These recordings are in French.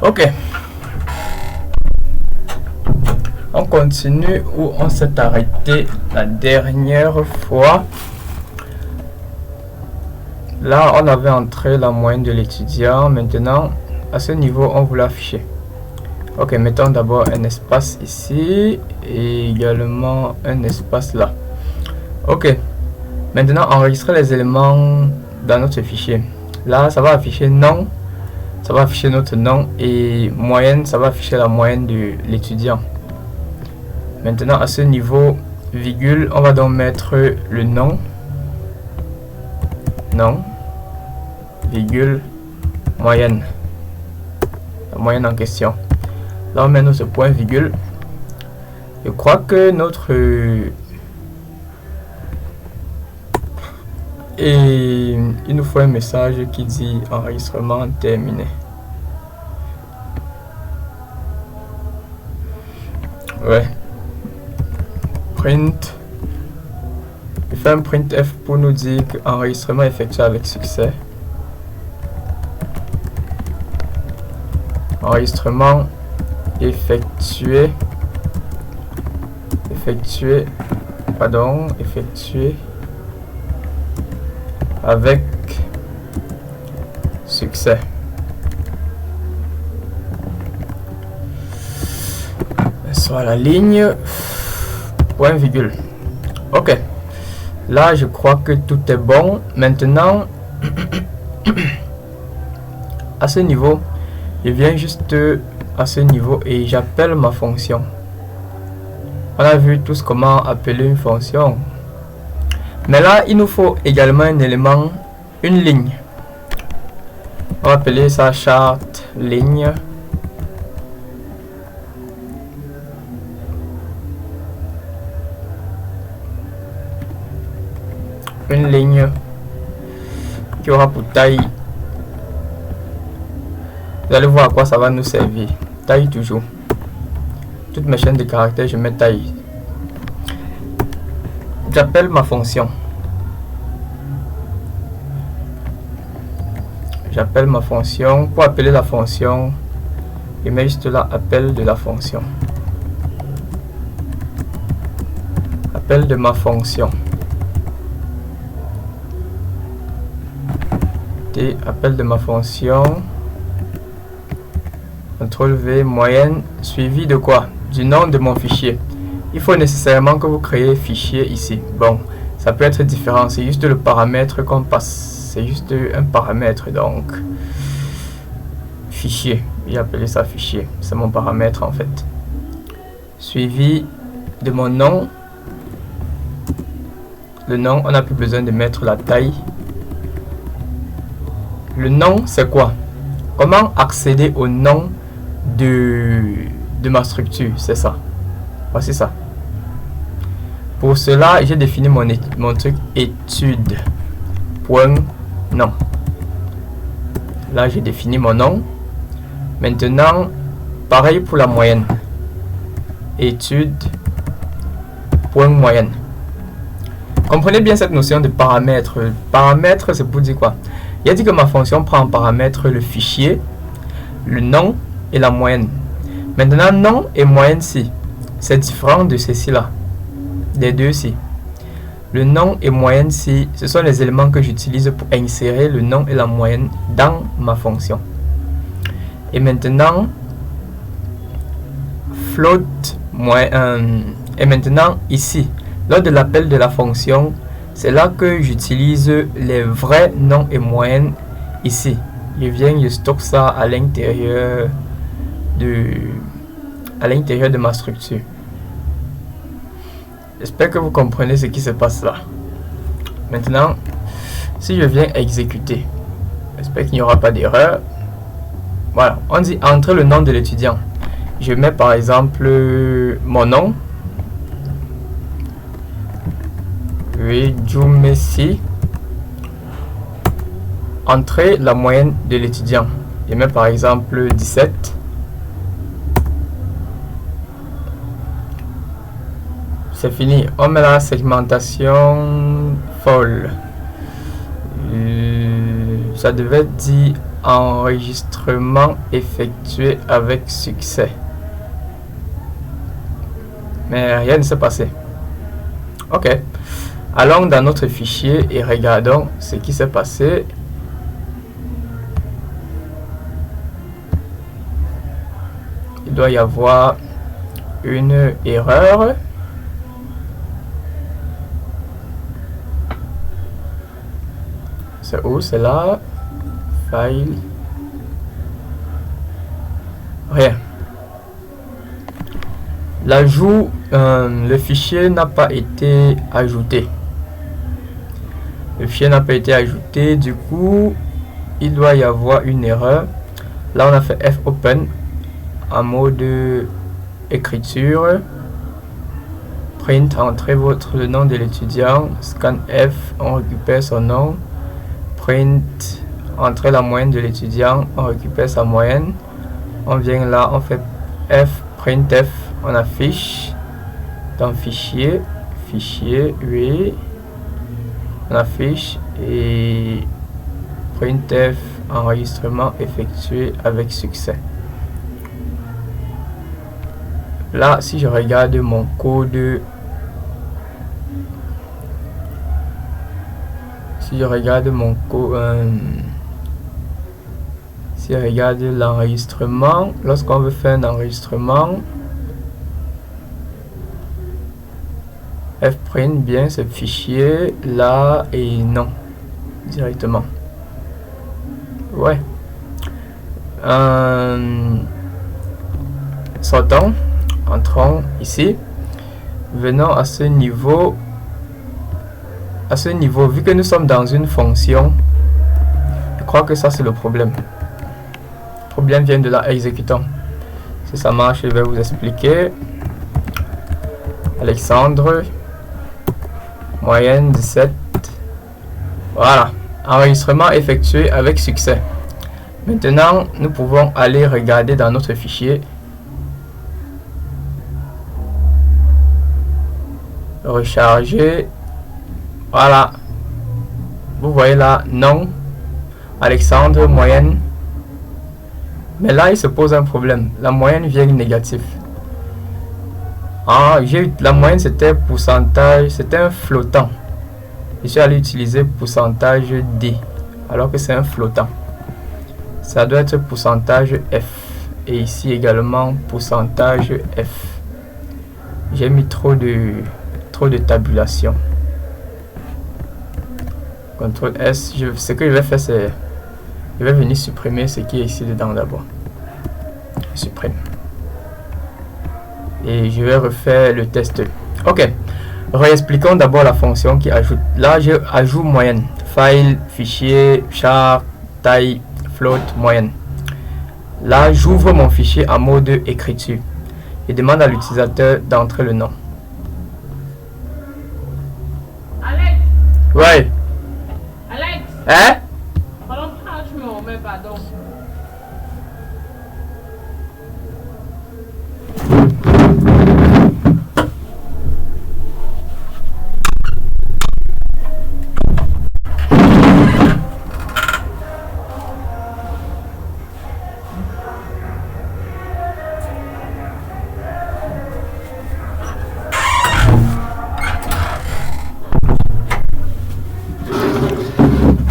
Ok. On continue où on s'est arrêté la dernière fois. Là, on avait entré la moyenne de l'étudiant. Maintenant, à ce niveau, on voulait afficher. Ok, mettons d'abord un espace ici et également un espace là. Ok. Maintenant, enregistrer les éléments dans notre fichier. Là, ça va afficher nom. Ça va afficher notre nom et moyenne, ça va afficher la moyenne de l'étudiant. Maintenant, à ce niveau, virgule, on va donc mettre le nom. Nom. Virgule. Moyenne. La moyenne en question. Là, on met notre point virgule. Je crois que notre... Et il nous faut un message qui dit enregistrement terminé. Ouais. Print. Je fais un printf pour nous dire que enregistrement effectué avec succès. Enregistrement effectué avec succès. Soit la ligne point virgule. Ok, là je crois que tout est bon. Maintenant à ce niveau, je viens juste à ce niveau et j'appelle ma fonction. On a vu tous comment appeler une fonction, mais là il nous faut également un élément, une ligne. On va appeler ça charte ligne. Une ligne qui aura pour taille, vous allez voir à quoi ça va nous servir. Taille toujours. Toutes mes chaînes de caractères, je mets taille. J'appelle ma fonction. J'appelle ma fonction. Pour appeler la fonction, je mets juste là appel de la fonction. Appel de ma fonction. Et appel de ma fonction. CTRL V moyenne suivi de quoi? Du nom de mon fichier. Il faut nécessairement que vous créez fichier ici. Bon, ça peut être différent, c'est juste le paramètre qu'on passe. C'est juste un paramètre, donc fichier. J'ai appelé ça fichier. C'est mon paramètre en fait. Suivi de mon nom. Le nom, on n'a plus besoin de mettre la taille. Le nom, c'est quoi? Comment accéder au nom de ma structure? C'est ça. Voici ça. Pour cela, j'ai défini mon truc étude. Point nom. Là, j'ai défini mon nom. Maintenant, pareil pour la moyenne. Étude. Point moyenne. Comprenez bien cette notion de paramètre. Paramètre, c'est pour dire quoi? Il a dit que ma fonction prend en paramètre le fichier, le nom et la moyenne. Maintenant, nom et moyenne ci, c'est différent de ceci là, des deux ci. Le nom et moyenne ci, ce sont les éléments que j'utilise pour insérer le nom et la moyenne dans ma fonction. Et maintenant, float et maintenant ici, lors de l'appel de la fonction, c'est là que j'utilise les vrais noms et moyennes ici. Je viens, je stocke ça à l'intérieur de ma structure. J'espère que vous comprenez ce qui se passe là. Maintenant, si je viens exécuter, j'espère qu'il n'y aura pas d'erreur. Voilà, on dit entrer le nom de l'étudiant. Je mets par exemple mon nom. Messi. Entrer la moyenne de l'étudiant. Je mets par exemple 17. C'est fini. On met la segmentation folle. Ça devait dire enregistrement effectué avec succès. Mais rien ne s'est passé. Ok. Allons dans notre fichier et regardons ce qui s'est passé. Il doit y avoir une erreur. C'est où? C'est là. File. Rien. L'ajout, le fichier n'a pas été ajouté. Le fichier n'a pas été ajouté, du coup, il doit y avoir une erreur. Là, on a fait fopen en mode écriture. Print, entrez le nom de l'étudiant. Scan F, on récupère son nom. Print, entrez la moyenne de l'étudiant, on récupère sa moyenne. On vient là, on fait F, printf, on affiche dans fichier, oui, on affiche et printf, enregistrement effectué avec succès. Là, si je regarde mon code, si je regarde l'enregistrement, lorsqu'on veut faire un enregistrement, fprint bien ce fichier là et non directement. Ouais. Sortons, entrons ici, venons à ce niveau. À ce niveau, vu que nous sommes dans une fonction, je crois que ça c'est le problème. Le problème vient de là, exécutons. Si ça marche, je vais vous expliquer. Alexandre, moyenne 17. Voilà, enregistrement effectué avec succès. Maintenant, nous pouvons aller regarder dans notre fichier. Recharger. Voilà. Vous voyez là, non. Alexandre, moyenne. Mais là, il se pose un problème. La moyenne vient négative. Ah, la moyenne, c'était pourcentage. C'était un flottant. Je suis allé utiliser pourcentage D. Alors que c'est un flottant. Ça doit être pourcentage F. Et ici également pourcentage F. J'ai mis trop de tabulation. CTRL S, ce que je vais faire, c'est je vais venir supprimer ce qui est ici dedans d'abord. Je supprime. Et je vais refaire le test. Ok. Réexpliquons d'abord la fonction qui ajoute. Là, je ajoute moyenne. File, fichier, char, taille, float, moyenne. Là, j'ouvre mon fichier en mode écriture. Et demande à l'utilisateur d'entrer le nom. Alex. Ouais. Alex. Hein? Franchement, mais pardon.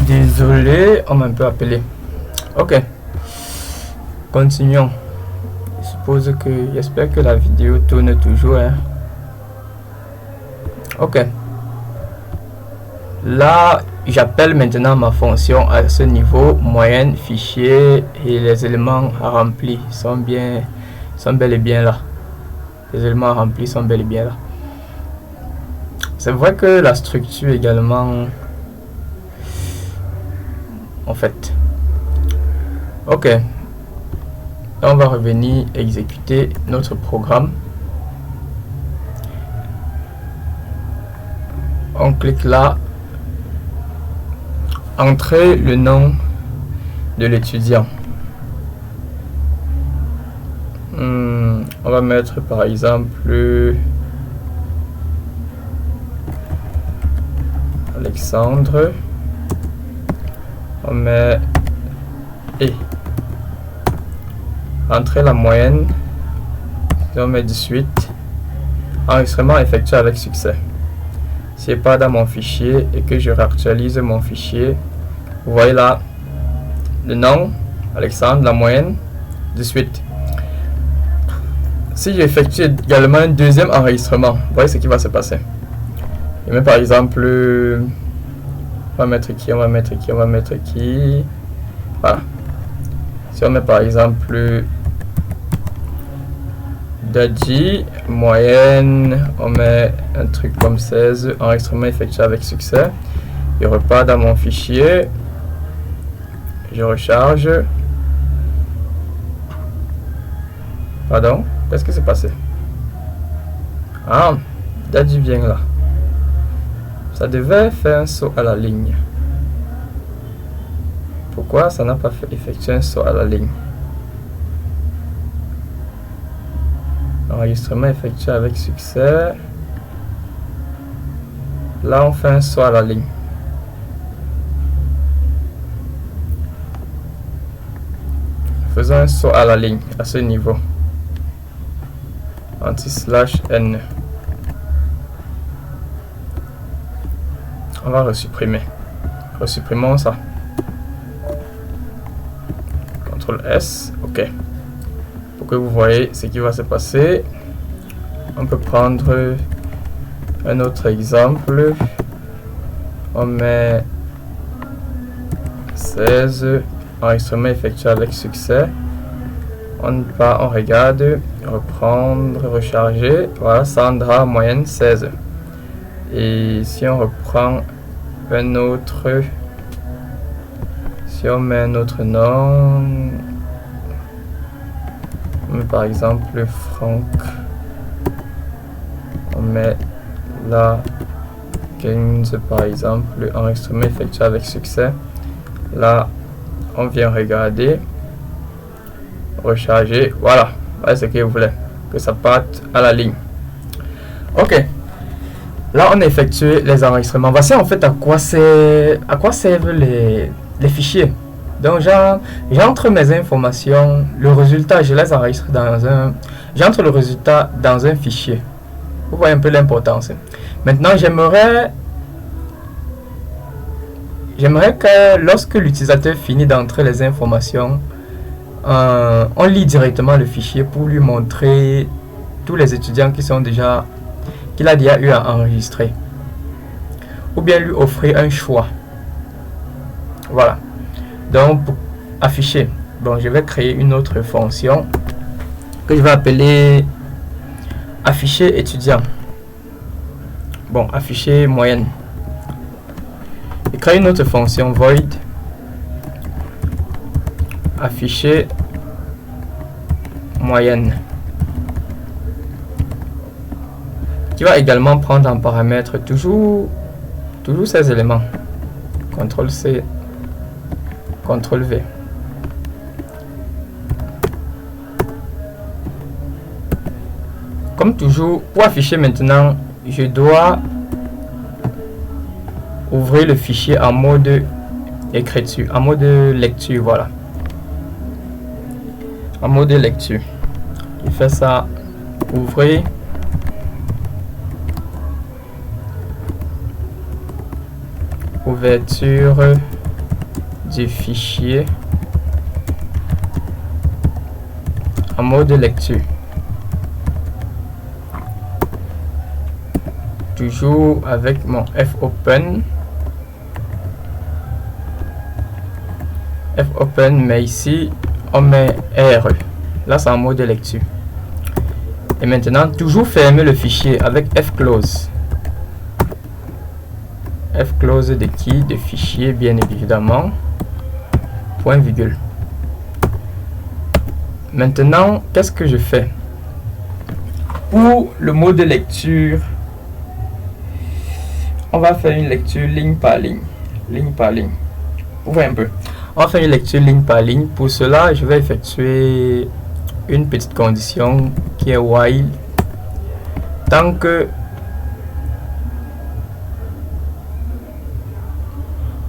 Désolé, on m'a un peu appelé. Ok. Continuons. Je suppose que... J'espère que la vidéo tourne toujours. Hein. Ok. Là, j'appelle maintenant ma fonction à ce niveau. Moyenne, fichier et les éléments remplis sont bel et bien là. Les éléments remplis sont bel et bien là. C'est vrai que la structure également... En fait, ok, on va revenir exécuter notre programme. On clique là, entrer le nom de l'étudiant. On va mettre par exemple Alexandre. On met et entrer la moyenne. Si on met 18, enregistrement effectué avec succès. Si je pars dans mon fichier et que je réactualise mon fichier, vous voyez là le nom, Alexandre, la moyenne, 18. Si j'effectue également un deuxième enregistrement, vous voyez ce qui va se passer. Je mets par exemple, on va mettre qui, on va mettre qui, on va mettre qui. Voilà. Si on met par exemple Dadji, moyenne, on met un truc comme 16, enregistrement effectué avec succès. Je repars dans mon fichier, je recharge. Pardon, qu'est-ce qui s'est passé? Ah, Dadji vient là. Ça devait faire un saut à la ligne. Pourquoi ça n'a pas fait effectuer un saut à la ligne? Enregistrement effectué avec succès. Là, on fait un saut à la ligne. Faisons un saut à la ligne à ce niveau. Anti/N. On va resupprimer. Resupprimons ça. CTRL S. OK. Pour que vous voyez ce qui va se passer. On peut prendre un autre exemple. On met 16. Enregistrement effectué avec succès. On va, on regarde, reprendre, recharger. Voilà, Sandra, moyenne 16. Et si on reprend un autre, si on met un autre nom, on met par exemple Franck, on met la 15 par exemple, enregistrement effectué avec succès. Là, on vient regarder, recharger, voilà, voilà ce que vous voulez, que ça parte à la ligne. Ok. Là, on a effectué les enregistrements. Voici en fait à quoi servent les fichiers. Donc, j'entre mes informations, le résultat, je les enregistre j'entre le résultat dans un fichier. Vous voyez un peu l'importance. Maintenant, j'aimerais que lorsque l'utilisateur finit d'entrer les informations, on lit directement le fichier pour lui montrer tous les étudiants qu'il a déjà eu à enregistrer, ou bien lui offrir un choix. Voilà. Donc pour afficher, bon, je vais créer une autre fonction que je vais appeler afficher étudiant. Bon, afficher moyenne. Je crée une autre fonction void afficher moyenne, qui va également prendre en paramètre toujours ces éléments. CTRL C, CTRL V. Comme toujours, pour afficher maintenant, je dois ouvrir le fichier en mode écriture, en mode lecture, voilà. En mode lecture. Je fais ça, ouvrir. Ouverture du fichier en mode lecture. Toujours avec mon fopen. Fopen, mais ici on met R. Là c'est en mode lecture. Et maintenant toujours fermer le fichier avec fclose. Fclose de qui? De fichier, bien évidemment. Point virgule. Maintenant, qu'est-ce que je fais? Pour le mode de lecture, on va faire une lecture ligne par ligne. Ligne par ligne. Vous voyez un peu. On va faire une lecture ligne par ligne. Pour cela, je vais effectuer une petite condition qui est while. Tant que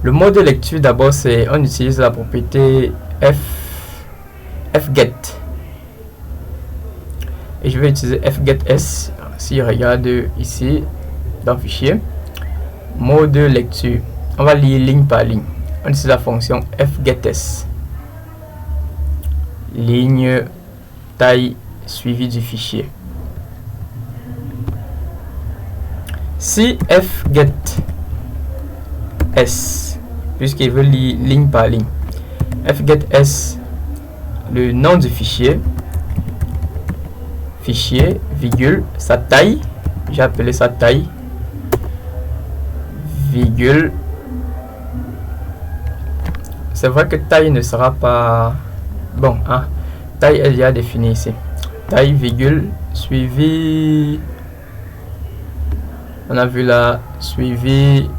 le mode de lecture, d'abord, c'est on utilise la propriété fget. Et je vais utiliser fgets. Si je regarde ici dans fichier, mot de lecture, on va lire ligne par ligne. On utilise la fonction fgets. Ligne, taille suivi du fichier. Si fget s, puisqu'il veut lire ligne par ligne, fget s, le nom du fichier, virgule, sa taille, j'ai appelé sa taille, virgule, c'est vrai que taille ne sera pas bon, hein, taille est déjà définie ici, taille, virgule, suivi, on a vu là, suivi,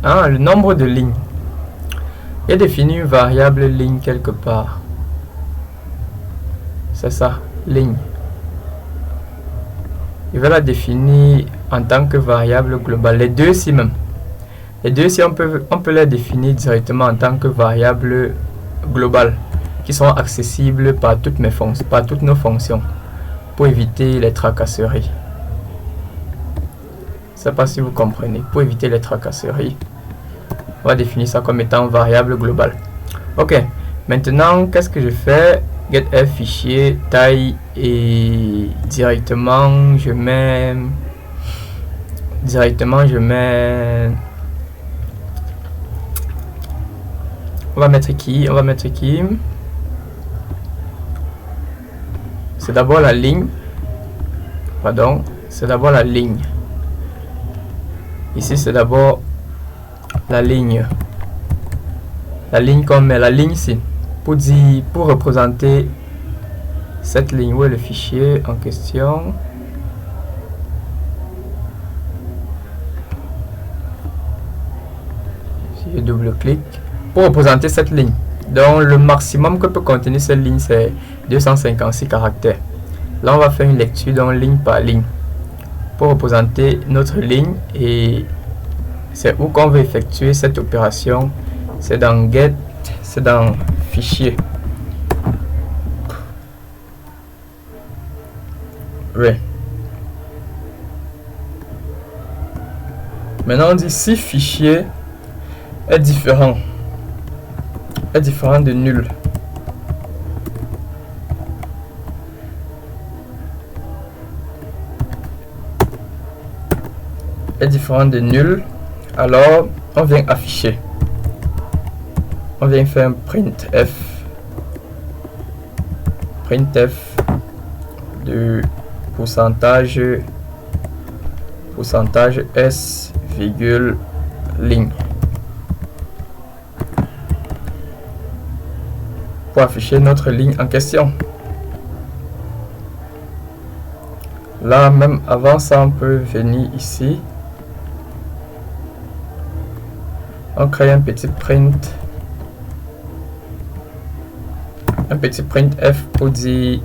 le nombre de lignes. Il a défini une variable ligne quelque part. C'est ça, ligne. Il va la définir en tant que variable globale. Les deux ici même. Les deux ici, on peut les définir directement en tant que variable globale qui sont accessibles par toutes nos fonctions pour éviter les tracasseries. Je ne sais pas si vous comprenez. Pour éviter les tracasseries, on va définir ça comme étant variable globale. Ok, maintenant qu'est-ce que je fais? Getf fichier taille et directement je mets on va mettre qui? C'est d'abord la ligne. Pardon, c'est d'abord la ligne. Ici c'est d'abord la ligne comme la ligne ici pour représenter cette ligne. Où est le fichier en question? Si je double-clique pour représenter cette ligne, donc le maximum que peut contenir cette ligne c'est 256 caractères. Là on va faire une lecture dans ligne par ligne pour représenter notre ligne, et c'est où qu'on veut effectuer cette opération. C'est dans get, c'est dans fichier. Oui. Maintenant on dit si fichier est différent de nul. Est différent de nul, alors on vient afficher. On vient faire un printf de pourcentage s virgule ligne pour afficher notre ligne en question. Là même avant ça, on peut venir ici, on crée un petit printf pour dire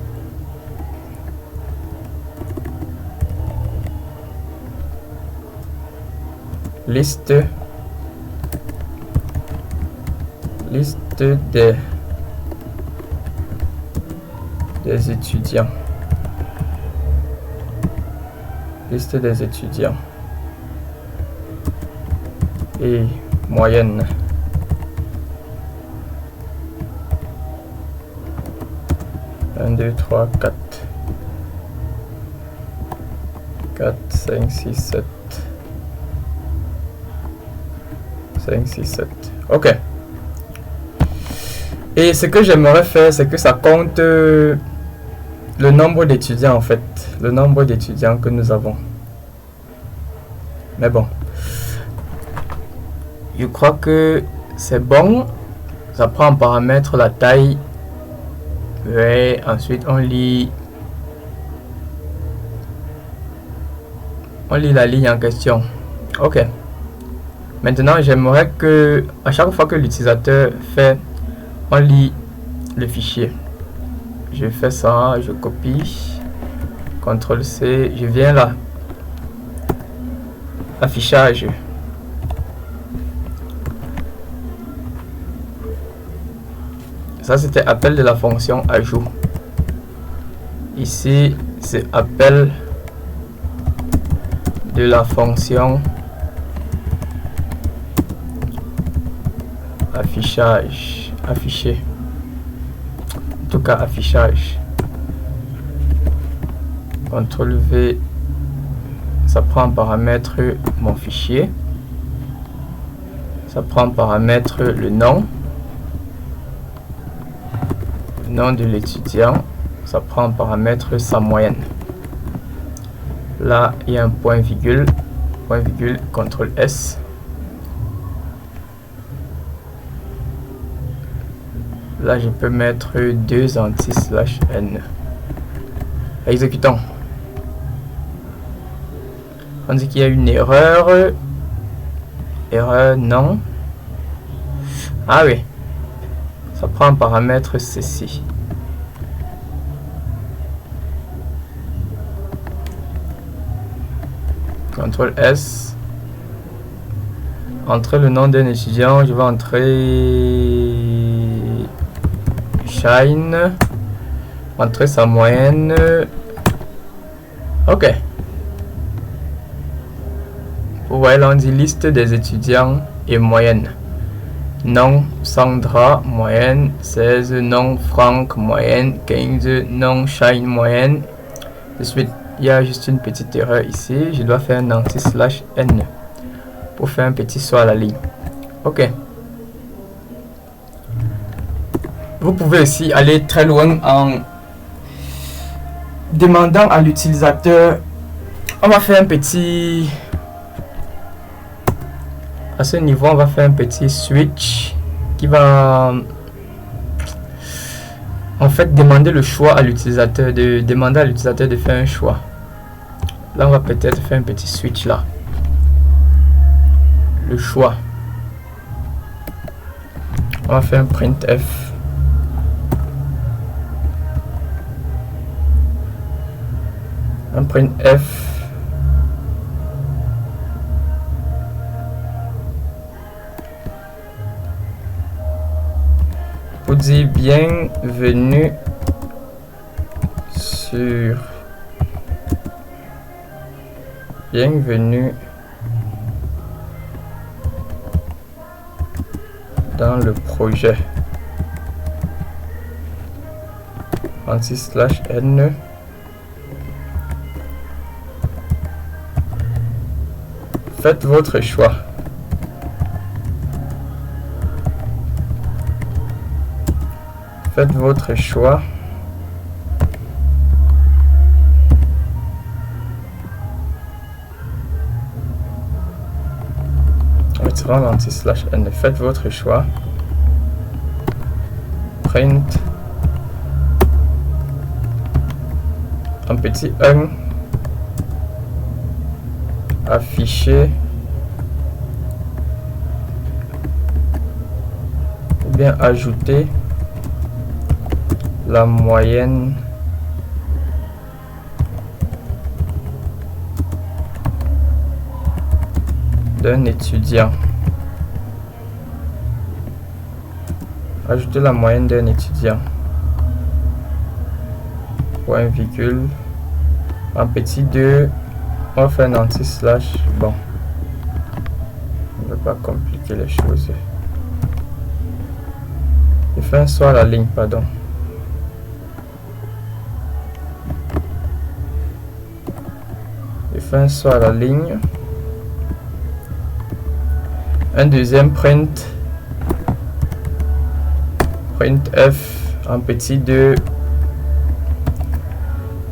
liste des étudiants. Liste des étudiants et moyenne. Un, 2, 3, 4, 5, 6, 7. 5, 6, 7. Ok. Et ce que j'aimerais faire, c'est que ça compte le nombre d'étudiants en fait. Le nombre d'étudiants que nous avons. Mais bon. Je crois que c'est bon. Ça prend en paramètre la taille. Et ensuite on lit la ligne en question. Ok. Maintenant j'aimerais que à chaque fois que l'utilisateur fait, on lit le fichier. Je fais ça, je copie, CTRL C, je viens là, affichage, Ça, c'était appel de la fonction ajout. Ici, c'est appel de la fonction affichage. Afficher. En tout cas, affichage. CTRL V. Ça prend en paramètre mon fichier. Ça prend en paramètre le nom de l'étudiant. Ça prend en paramètre sa moyenne. Là, il y a un point virgule, CTRL S. Là, je peux mettre 2 anti/n. Exécutons. On dit qu'il y a une erreur. Erreur non. Ah oui. Ça prend un paramètre ceci. CTRL S. Entrer le nom d'un étudiant. Je vais entrer Shine. Entrer sa moyenne. Ok. Vous voyez là, on dit liste des étudiants et moyenne. Nom Sandra, moyenne 16. Nom Franck, moyenne 15. Nom Shine, moyenne. De suite, il y a juste une petite erreur ici. Je dois faire un anti/n pour faire un petit saut à la ligne. Ok. Vous pouvez aussi aller très loin en demandant à l'utilisateur. On va faire un petit. À ce niveau, on va faire un petit switch qui va en fait demander le choix à l'utilisateur, de faire un choix. Là, on va peut-être faire un petit switch là. Le choix. On va faire un printf. Un printf. Pour dire bienvenue sur dans le projet anti/n. Faites votre choix. Faites votre choix. Retirons l'anti/n. Faites votre choix. Print. Un petit 1. Afficher. Ou bien ajouter la moyenne d'un étudiant. Ajouter la moyenne d'un étudiant. Point virgule. En petit 2. On va faire un anti/. Bon. On ne va pas compliquer les choses. Je fais un saut à la ligne, pardon. Un saut à la ligne. Un deuxième printf en petit 2.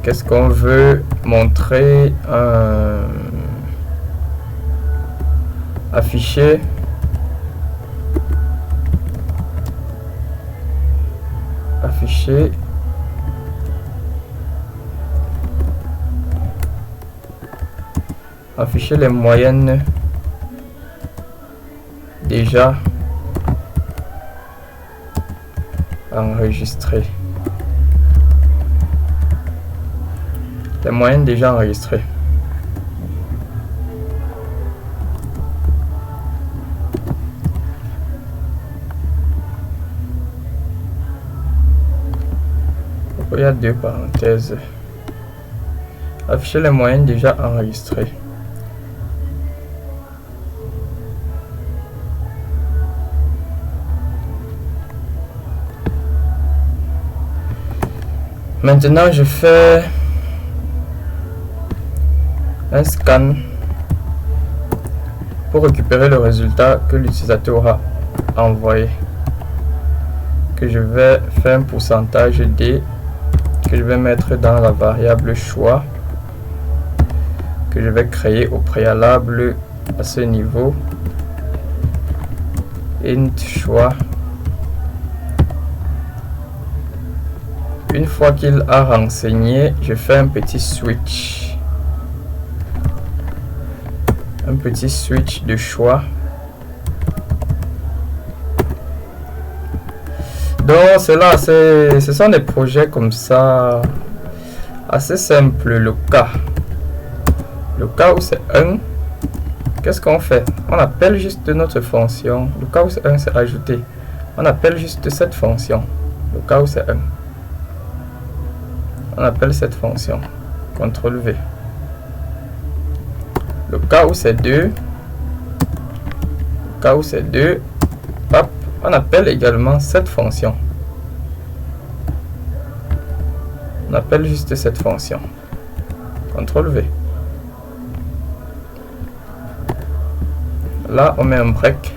Qu'est-ce qu'on veut montrer? Afficher. Afficher. Afficher les moyennes déjà enregistrées. Les moyennes déjà enregistrées. il y a deux parenthèses. Afficher les moyennes déjà enregistrées. Maintenant, je fais un scan pour récupérer le résultat que l'utilisateur aura envoyé. Que je vais faire un pourcentage D que je vais mettre dans la variable choix que je vais créer au préalable à ce niveau. Int choix. Une fois qu'il a renseigné, je fais un petit switch. Un petit switch de choix. Donc cela, ce sont des projets comme ça assez simples. Le cas où c'est 1, qu'est-ce qu'on fait? On appelle juste notre fonction. Le cas où c'est 1, c'est ajouté. On appelle juste cette fonction. Le cas où c'est 1. On appelle cette fonction. CTRL V. Le cas où c'est 2. Le cas où c'est 2. Hop, on appelle également cette fonction. On appelle juste cette fonction. CTRL V. Là, on met un break.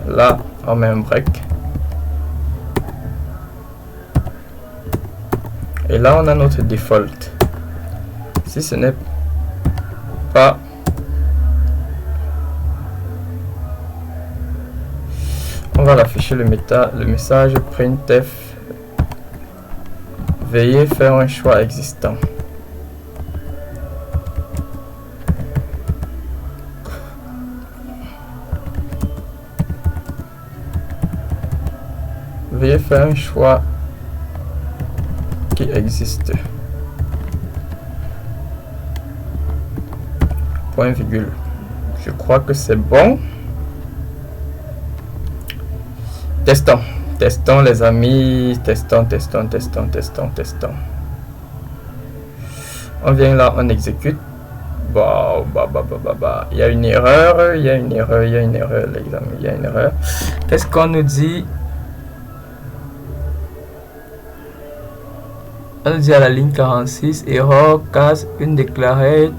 Là, on met un break. Et là, on a notre default. Si ce n'est pas... On va l'afficher le message printf. Veuillez faire un choix existant. Veuillez faire un choix qui existe. Point virgule. Je crois que c'est bon. Testons. Testons les amis. Testons. On vient là, on exécute. Il y a une erreur. Les amis. Il y a une erreur. Qu'est-ce qu'on nous dit? On nous dit à la ligne 46, error case undeclared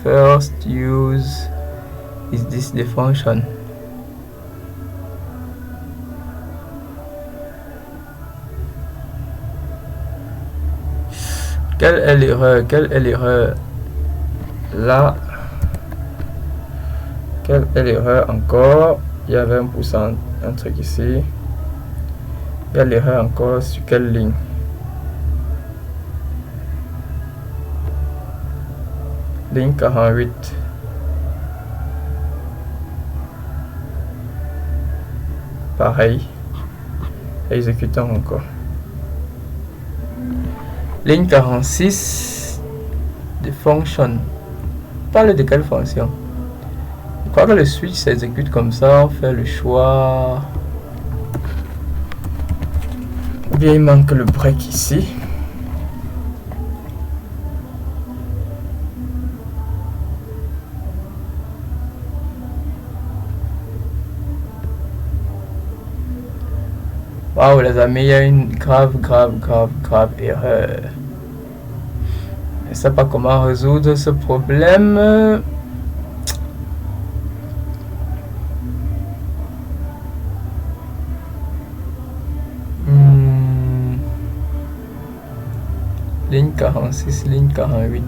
first use is this the function. Quelle est l'erreur? Là, quelle est l'erreur encore? Il y avait un truc ici. Il y a l'erreur encore sur quelle ligne? Ligne 48. Pareil. Exécutons encore. Ligne 46. De function. Parle de quelle fonction? Je crois que le switch s'exécute comme ça. On fait le choix. Ou bien il manque le break ici. Waouh les amis, il y a une grave erreur. Je ne sais pas comment résoudre ce problème. Ligne 46, ligne 48.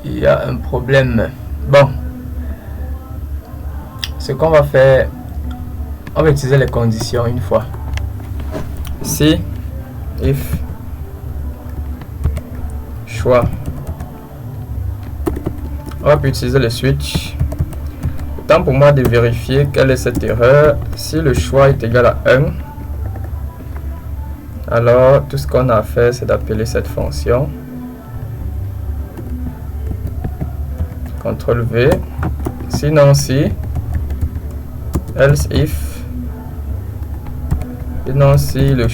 Il y a un problème. Bon, ce qu'on va faire, on va utiliser les conditions une fois. Si if choix, On va utiliser le switch. Le temps pour moi de vérifier quelle est cette erreur. Si le choix est égal à 1, alors tout ce qu'on a à faire, c'est d'appeler cette fonction. CTRL V. Sinon si, else if, sinon si le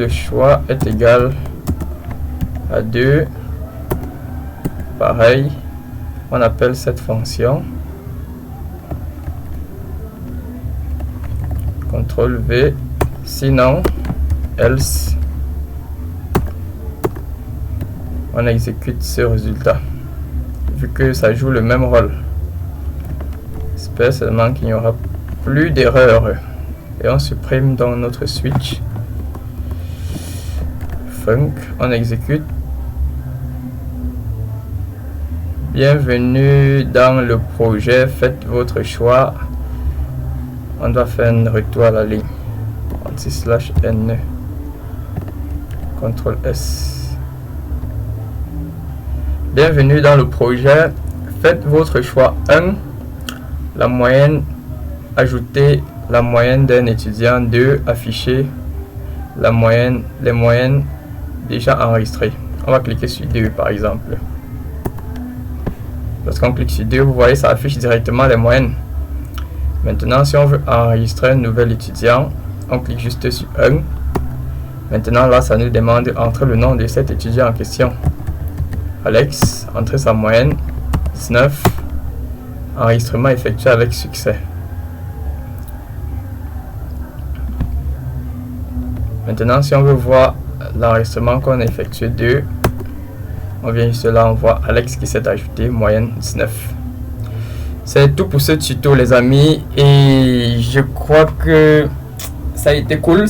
choix est égal à 2, pareil, on appelle cette fonction. CTRL V, sinon else, on exécute ce résultat, vu que ça joue le même rôle. J'espère seulement qu'il n'y aura plus d'erreur. Et on supprime dans notre switch. Func, on exécute. Bienvenue dans le projet, faites votre choix. On doit faire un retour à la ligne. /n. CTRL S. Bienvenue dans le projet, faites votre choix 1. La moyenne, ajouter la moyenne d'un étudiant. 2. Afficher les moyennes déjà enregistrées. On va cliquer sur 2 par exemple. Lorsqu'on clique sur 2, vous voyez, ça affiche directement les moyennes. Maintenant, si on veut enregistrer un nouvel étudiant, on clique juste sur 1. Maintenant, là, ça nous demande d'entrer le nom de cet étudiant en question. Alex, entrer sa moyenne, 19. Enregistrement effectué avec succès. Maintenant, si on veut voir l'enregistrement qu'on a effectué 2, on vient juste là, on voit Alex qui s'est ajouté, moyenne 19. C'est tout pour ce tuto les amis, et je crois que ça a été cool,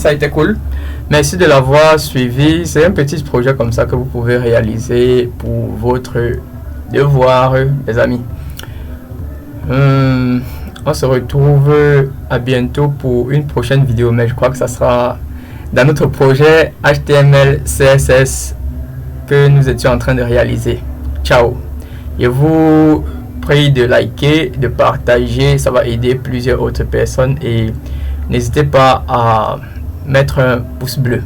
Merci de l'avoir suivi. C'est un petit projet comme ça que vous pouvez réaliser pour votre devoir les amis. On se retrouve à bientôt pour une prochaine vidéo, mais je crois que ça sera dans notre projet HTML CSS que nous étions en train de réaliser. Ciao. Je vous prie de liker, de partager, ça va aider plusieurs autres personnes, et n'hésitez pas à mettre un pouce bleu.